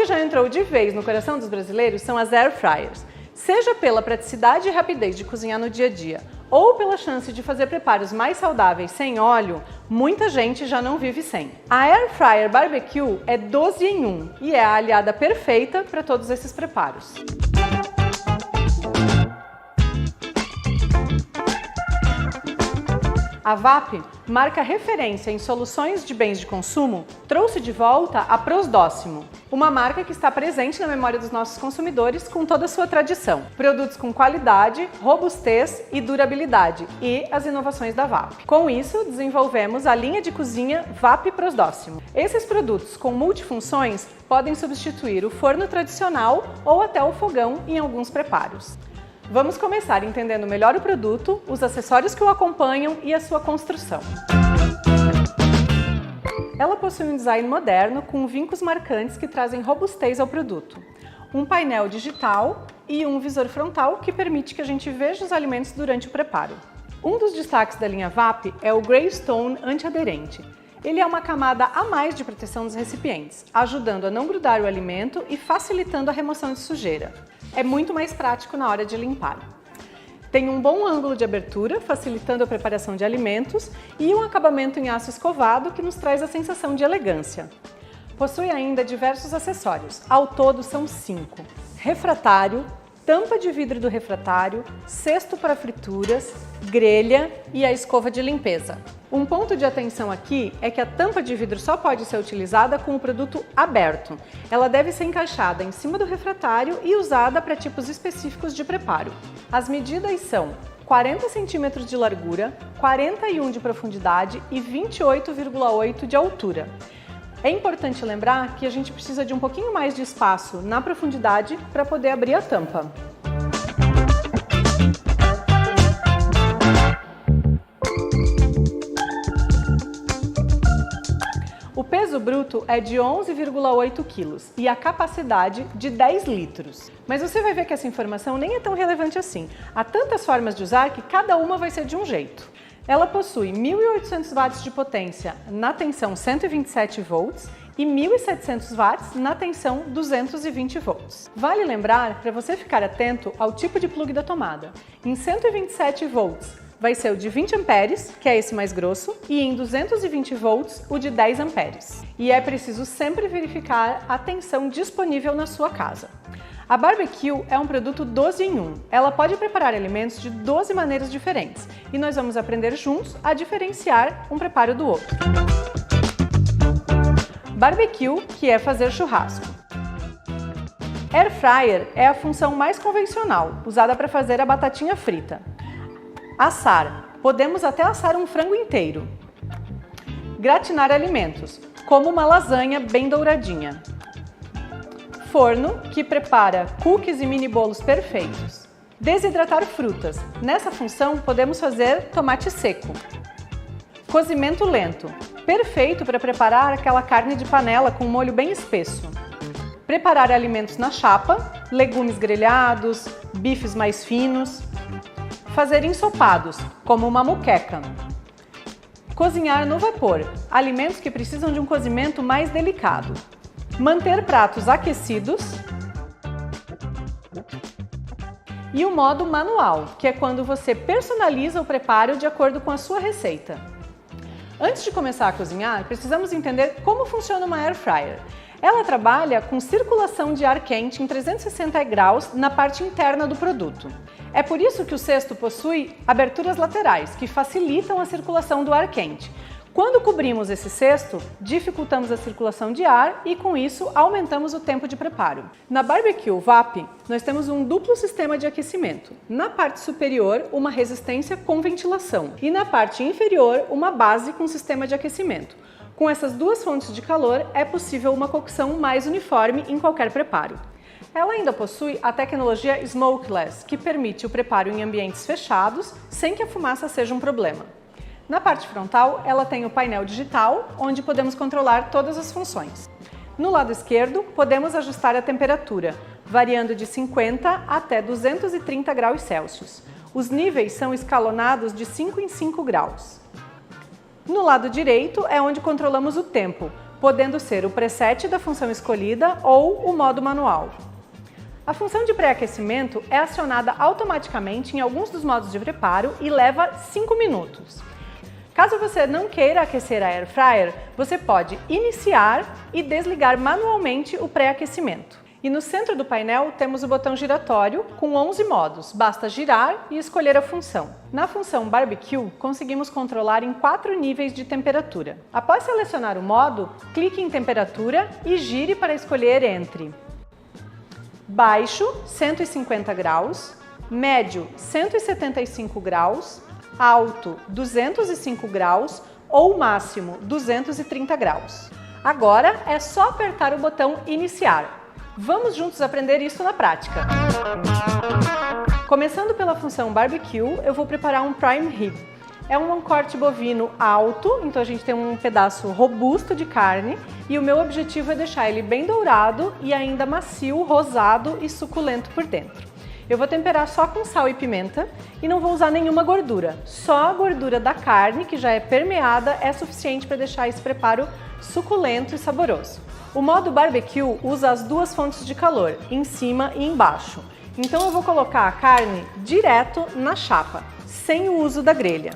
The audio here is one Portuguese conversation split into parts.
que já entrou de vez no coração dos brasileiros são as air fryers. Seja pela praticidade e rapidez de cozinhar no dia a dia, ou pela chance de fazer preparos mais saudáveis sem óleo, muita gente já não vive sem. A Air Fryer Barbecue é 12 em 1 e é a aliada perfeita para todos esses preparos. A VAP, marca referência em soluções de bens de consumo, trouxe de volta a Prosdóximo, uma marca que está presente na memória dos nossos consumidores com toda a sua tradição. Produtos com qualidade, robustez e durabilidade e as inovações da VAP. Com isso, desenvolvemos a linha de cozinha VAP Prosdóximo. Esses produtos com multifunções podem substituir o forno tradicional ou até o fogão em alguns preparos. Vamos começar entendendo melhor o produto, os acessórios que o acompanham e a sua construção. Ela possui um design moderno com vincos marcantes que trazem robustez ao produto, um painel digital e um visor frontal que permite que a gente veja os alimentos durante o preparo. Um dos destaques da linha VAP é o Greystone antiaderente. Ele é uma camada a mais de proteção dos recipientes, ajudando a não grudar o alimento e facilitando a remoção de sujeira. É muito mais prático na hora de limpar. Tem um bom ângulo de abertura, facilitando a preparação de alimentos, e um acabamento em aço escovado que nos traz a sensação de elegância. Possui ainda diversos acessórios, ao todo são 5. Refratário, tampa de vidro do refratário, cesto para frituras, grelha e a escova de limpeza. Um ponto de atenção aqui é que a tampa de vidro só pode ser utilizada com o produto aberto. Ela deve ser encaixada em cima do refratário e usada para tipos específicos de preparo. As medidas são 40 cm de largura, 41 de profundidade e 28,8 de altura. É importante lembrar que a gente precisa de um pouquinho mais de espaço na profundidade para poder abrir a tampa. O peso bruto é de 11,8 kg e a capacidade de 10 litros. Mas você vai ver que essa informação nem é tão relevante assim. Há tantas formas de usar que cada uma vai ser de um jeito. Ela possui 1.800 watts de potência na tensão 127 volts e 1.700 watts na tensão 220 volts. Vale lembrar para você ficar atento ao tipo de plug da tomada. Em 127 volts vai ser o de 20 amperes, que é esse mais grosso, e em 220 volts o de 10 amperes. E é preciso sempre verificar a tensão disponível na sua casa. A Barbecue é um produto 12 em 1. Ela pode preparar alimentos de 12 maneiras diferentes e nós vamos aprender juntos a diferenciar um preparo do outro. Barbecue, que é fazer churrasco. Air Fryer é a função mais convencional, usada para fazer a batatinha frita. Assar. Podemos até assar um frango inteiro. Gratinar alimentos, como uma lasanha bem douradinha. Forno, que prepara cookies e mini bolos perfeitos. Desidratar frutas. Nessa função, podemos fazer tomate seco. Cozimento lento. Perfeito para preparar aquela carne de panela com molho bem espesso. Preparar alimentos na chapa, legumes grelhados, bifes mais finos. Fazer ensopados, como uma moqueca. Cozinhar no vapor, alimentos que precisam de um cozimento mais delicado. Manter pratos aquecidos. E o modo manual, que é quando você personaliza o preparo de acordo com a sua receita. Antes de começar a cozinhar, precisamos entender como funciona uma Air Fryer. Ela trabalha com circulação de ar quente em 360 graus na parte interna do produto. É por isso que o cesto possui aberturas laterais, que facilitam a circulação do ar quente. Quando cobrimos esse cesto, dificultamos a circulação de ar e, com isso, aumentamos o tempo de preparo. Na Barbecue VAP, nós temos um duplo sistema de aquecimento. Na parte superior, uma resistência com ventilação e na parte inferior, uma base com sistema de aquecimento. Com essas duas fontes de calor, é possível uma cocção mais uniforme em qualquer preparo. Ela ainda possui a tecnologia Smokeless, que permite o preparo em ambientes fechados, sem que a fumaça seja um problema. Na parte frontal, ela tem o painel digital, onde podemos controlar todas as funções. No lado esquerdo, podemos ajustar a temperatura, variando de 50 até 230 graus Celsius. Os níveis são escalonados de 5 em 5 graus. No lado direito é onde controlamos o tempo. podendo ser o preset da função escolhida ou o modo manual. A função de pré-aquecimento é acionada automaticamente em alguns dos modos de preparo e leva 5 minutos. Caso você não queira aquecer a Air Fryer, você pode iniciar e desligar manualmente o pré-aquecimento. E no centro do painel temos o botão giratório com 11 modos, basta girar e escolher a função. Na função Barbecue, conseguimos controlar em 4 níveis de temperatura. Após selecionar o modo, clique em temperatura e gire para escolher entre baixo, 150 graus, médio, 175 graus, alto, 205 graus ou máximo, 230 graus. Agora é só apertar o botão Iniciar. Vamos juntos aprender isso na prática. Começando pela função Barbecue, eu vou preparar um Prime Rib. É um corte bovino alto, então a gente tem um pedaço robusto de carne e o meu objetivo é deixar ele bem dourado e ainda macio, rosado e suculento por dentro. Eu vou temperar só com sal e pimenta e não vou usar nenhuma gordura. Só a gordura da carne, que já é permeada, é suficiente para deixar esse preparo suculento e saboroso. O modo Barbecue usa as 2 fontes de calor, em cima e embaixo. Então eu vou colocar a carne direto na chapa, sem o uso da grelha.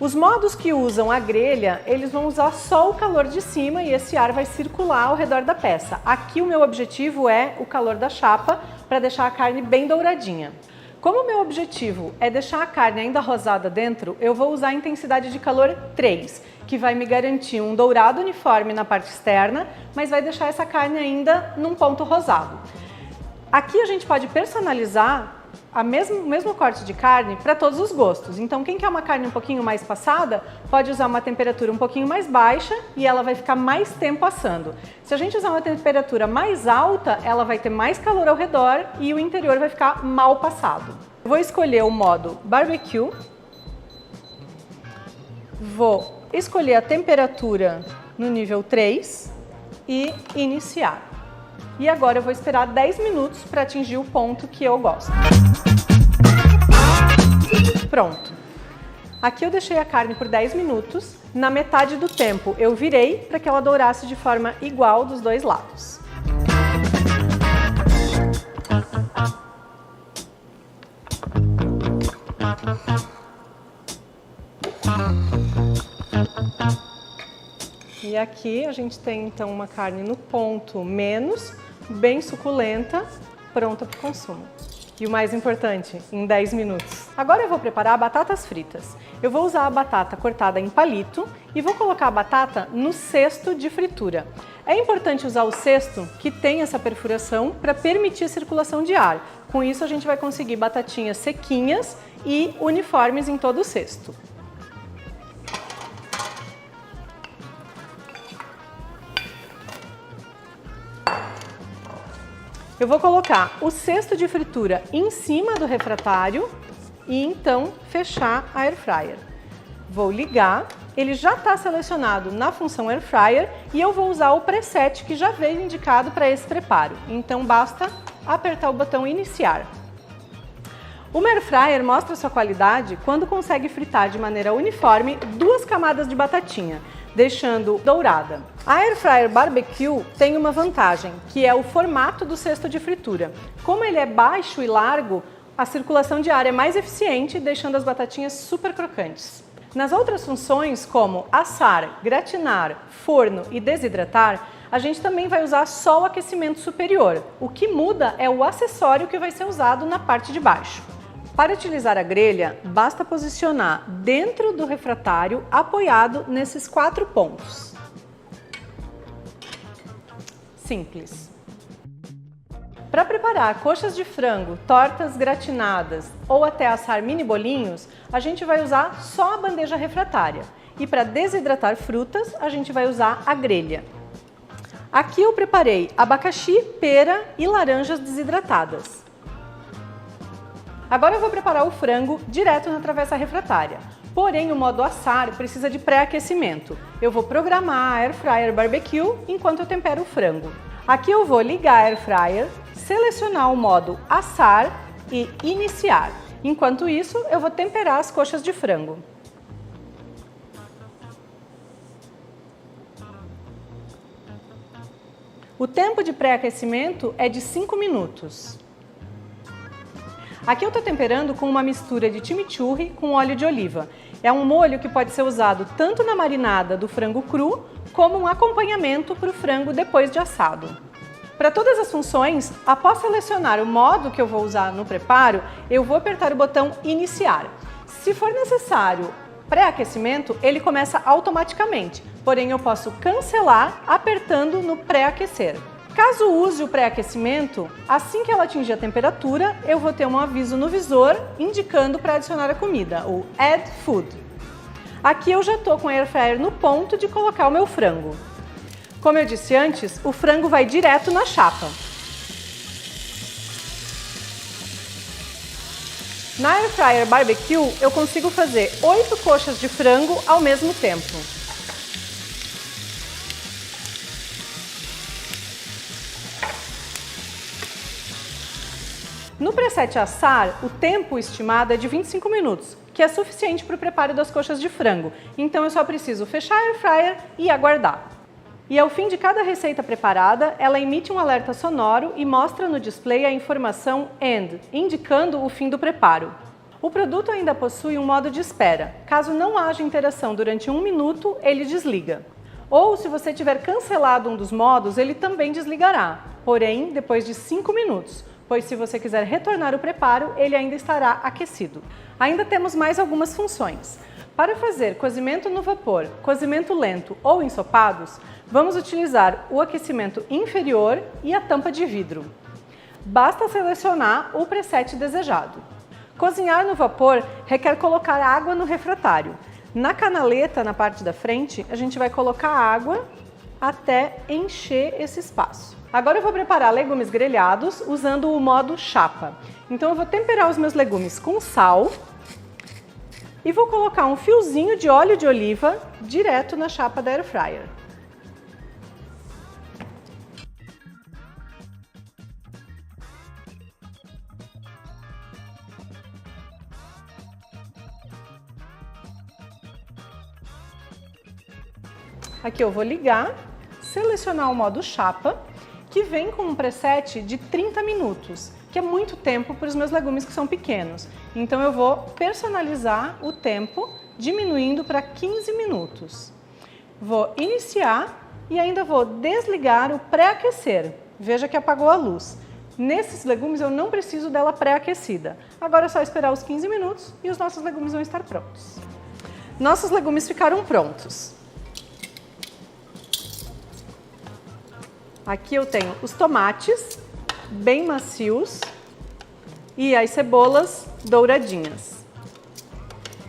Os modos que usam a grelha, eles vão usar só o calor de cima e esse ar vai circular ao redor da peça. Aqui o meu objetivo é o calor da chapa para deixar a carne bem douradinha. Como o meu objetivo é deixar a carne ainda rosada dentro, eu vou usar a intensidade de calor 3, que vai me garantir um dourado uniforme na parte externa, mas vai deixar essa carne ainda num ponto rosado. Aqui a gente pode personalizar o mesmo corte de carne para todos os gostos. Então quem quer uma carne um pouquinho mais passada, pode usar uma temperatura um pouquinho mais baixa e ela vai ficar mais tempo assando. Se a gente usar uma temperatura mais alta, ela vai ter mais calor ao redor e o interior vai ficar mal passado. Eu vou escolher o modo Barbecue. Vou escolher a temperatura no nível 3 e iniciar. E agora eu vou esperar 10 minutos para atingir o ponto que eu gosto. Pronto. Aqui eu deixei a carne por 10 minutos. Na metade do tempo eu virei para que ela dourasse de forma igual dos 2 lados. E aqui a gente tem então uma carne no ponto menos, bem suculenta, pronta para o consumo. E o mais importante, em 10 minutos. Agora eu vou preparar batatas fritas. Eu vou usar a batata cortada em palito e vou colocar a batata no cesto de fritura. É importante usar o cesto que tem essa perfuração para permitir a circulação de ar. Com isso a gente vai conseguir batatinhas sequinhas e uniformes em todo o cesto. Eu vou colocar o cesto de fritura em cima do refratário e então fechar a Air Fryer. Vou ligar, ele já está selecionado na função Air Fryer e eu vou usar o preset que já veio indicado para esse preparo. Então basta apertar o botão Iniciar. O Air Fryer mostra sua qualidade quando consegue fritar de maneira uniforme 2 camadas de batatinha, deixando dourada. A Air Fryer Barbecue tem uma vantagem, que é o formato do cesto de fritura. Como ele é baixo e largo, a circulação de ar é mais eficiente, deixando as batatinhas super crocantes. Nas outras funções, como assar, gratinar, forno e desidratar, a gente também vai usar só o aquecimento superior. O que muda é o acessório que vai ser usado na parte de baixo. Para utilizar a grelha, basta posicionar dentro do refratário apoiado nesses 4 pontos. Simples. Para preparar coxas de frango, tortas gratinadas ou até assar mini bolinhos, a gente vai usar só a bandeja refratária. E para desidratar frutas, a gente vai usar a grelha. Aqui eu preparei abacaxi, pera e laranjas desidratadas. Agora eu vou preparar o frango direto na travessa refratária. Porém, o modo assar precisa de pré-aquecimento. Eu vou programar a Air Fryer Barbecue enquanto eu tempero o frango. Aqui eu vou ligar a Air Fryer, selecionar o modo assar e iniciar. Enquanto isso, eu vou temperar as coxas de frango. O tempo de pré-aquecimento é de 5 minutos. Aqui eu estou temperando com uma mistura de chimichurri com óleo de oliva. É um molho que pode ser usado tanto na marinada do frango cru, como um acompanhamento para o frango depois de assado. Para todas as funções, após selecionar o modo que eu vou usar no preparo, eu vou apertar o botão Iniciar. Se for necessário pré-aquecimento, ele começa automaticamente, porém eu posso cancelar apertando no pré-aquecer. Caso use o pré-aquecimento, assim que ela atingir a temperatura, eu vou ter um aviso no visor indicando para adicionar a comida, o Add Food. Aqui eu já estou com a Air Fryer no ponto de colocar o meu frango. Como eu disse antes, o frango vai direto na chapa. Na Air Fryer Barbecue, eu consigo fazer 8 coxas de frango ao mesmo tempo. No preset assar, o tempo estimado é de 25 minutos, que é suficiente para o preparo das coxas de frango. Então eu só preciso fechar a Air Fryer e aguardar. E ao fim de cada receita preparada, ela emite um alerta sonoro e mostra no display a informação End, indicando o fim do preparo. O produto ainda possui um modo de espera. Caso não haja interação durante 1 minuto, ele desliga. Ou se você tiver cancelado um dos modos, ele também desligará, porém depois de 5 minutos. Pois se você quiser retornar o preparo, ele ainda estará aquecido. Ainda temos mais algumas funções. Para fazer cozimento no vapor, cozimento lento ou ensopados, vamos utilizar o aquecimento inferior e a tampa de vidro. Basta selecionar o preset desejado. Cozinhar no vapor requer colocar água no refratário. Na canaleta, na parte da frente, a gente vai colocar água até encher esse espaço. Agora eu vou preparar legumes grelhados usando o modo chapa. Então eu vou temperar os meus legumes com sal e vou colocar um fiozinho de óleo de oliva direto na chapa da Air Fryer. Aqui eu vou ligar, selecionar o modo chapa, que vem com um preset de 30 minutos, que é muito tempo para os meus legumes que são pequenos. Então eu vou personalizar o tempo, diminuindo para 15 minutos. Vou iniciar e ainda vou desligar o pré-aquecer. Veja que apagou a luz. Nesses legumes eu não preciso dela pré-aquecida. Agora é só esperar os 15 minutos e os nossos legumes vão estar prontos. Nossos legumes ficaram prontos. Aqui eu tenho os tomates bem macios e as cebolas douradinhas.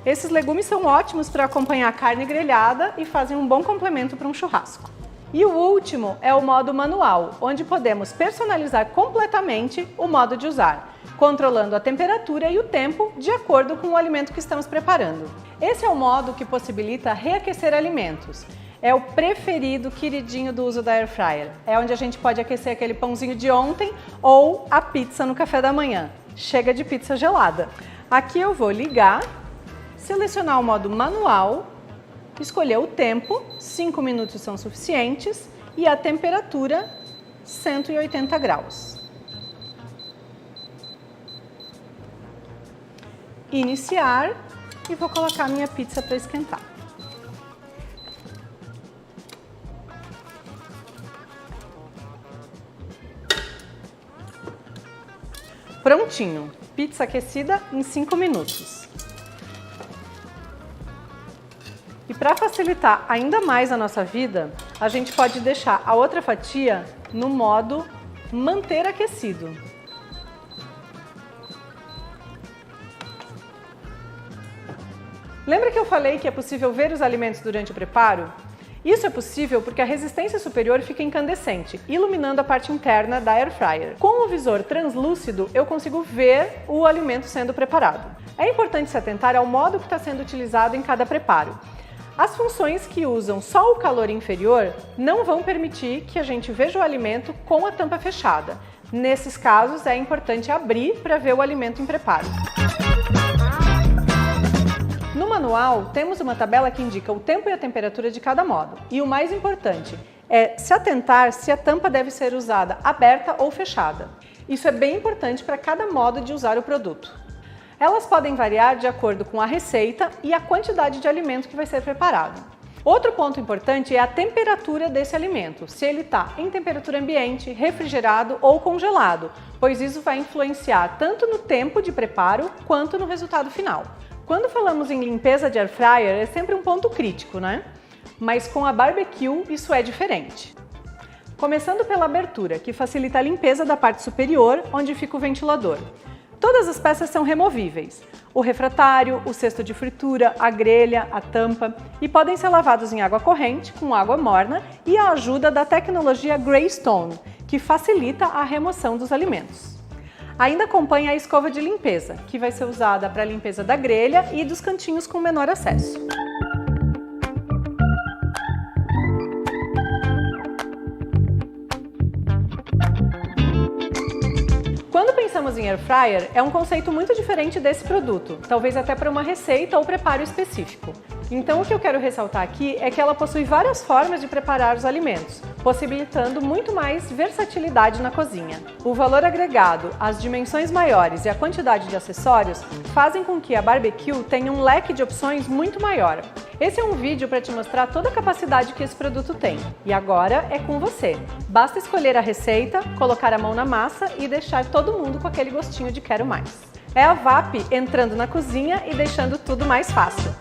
Esses legumes são ótimos para acompanhar a carne grelhada e fazem um bom complemento para um churrasco. E o último é o modo manual, onde podemos personalizar completamente o modo de usar, controlando a temperatura e o tempo de acordo com o alimento que estamos preparando. Esse é o modo que possibilita reaquecer alimentos. É o preferido, queridinho do uso da Air Fryer. É onde a gente pode aquecer aquele pãozinho de ontem ou a pizza no café da manhã. Chega de pizza gelada. Aqui eu vou ligar, selecionar o modo manual, escolher o tempo, 5 minutos são suficientes, e a temperatura, 180 graus. Iniciar e vou colocar minha pizza para esquentar. Prontinho! Pizza aquecida em 5 minutos. E para facilitar ainda mais a nossa vida, a gente pode deixar a outra fatia no modo manter aquecido. Lembra que eu falei que é possível ver os alimentos durante o preparo? Isso é possível porque a resistência superior fica incandescente, iluminando a parte interna da Air Fryer. Com o visor translúcido, eu consigo ver o alimento sendo preparado. É importante se atentar ao modo que está sendo utilizado em cada preparo. As funções que usam só o calor inferior não vão permitir que a gente veja o alimento com a tampa fechada. Nesses casos, é importante abrir para ver o alimento em preparo. No manual, temos uma tabela que indica o tempo e a temperatura de cada modo. E o mais importante, é se atentar se a tampa deve ser usada aberta ou fechada. Isso é bem importante para cada modo de usar o produto. Elas podem variar de acordo com a receita e a quantidade de alimento que vai ser preparado. Outro ponto importante é a temperatura desse alimento, se ele está em temperatura ambiente, refrigerado ou congelado, pois isso vai influenciar tanto no tempo de preparo quanto no resultado final. Quando falamos em limpeza de air fryer, é sempre um ponto crítico, né? Mas com a barbecue isso é diferente. Começando pela abertura, que facilita a limpeza da parte superior, onde fica o ventilador. Todas as peças são removíveis. O refratário, o cesto de fritura, a grelha, a tampa, e podem ser lavados em água corrente, com água morna e a ajuda da tecnologia Greystone, que facilita a remoção dos alimentos. Ainda acompanha a escova de limpeza, que vai ser usada para a limpeza da grelha e dos cantinhos com menor acesso. Quando pensamos em air fryer, é um conceito muito diferente desse produto, talvez até para uma receita ou preparo específico. Então o que eu quero ressaltar aqui é que ela possui várias formas de preparar os alimentos, possibilitando muito mais versatilidade na cozinha. O valor agregado, as dimensões maiores e a quantidade de acessórios fazem com que a barbecue tenha um leque de opções muito maior. Esse é um vídeo para te mostrar toda a capacidade que esse produto tem. E agora é com você. Basta escolher a receita, colocar a mão na massa e deixar todo mundo com aquele gostinho de quero mais. É a VAP entrando na cozinha e deixando tudo mais fácil.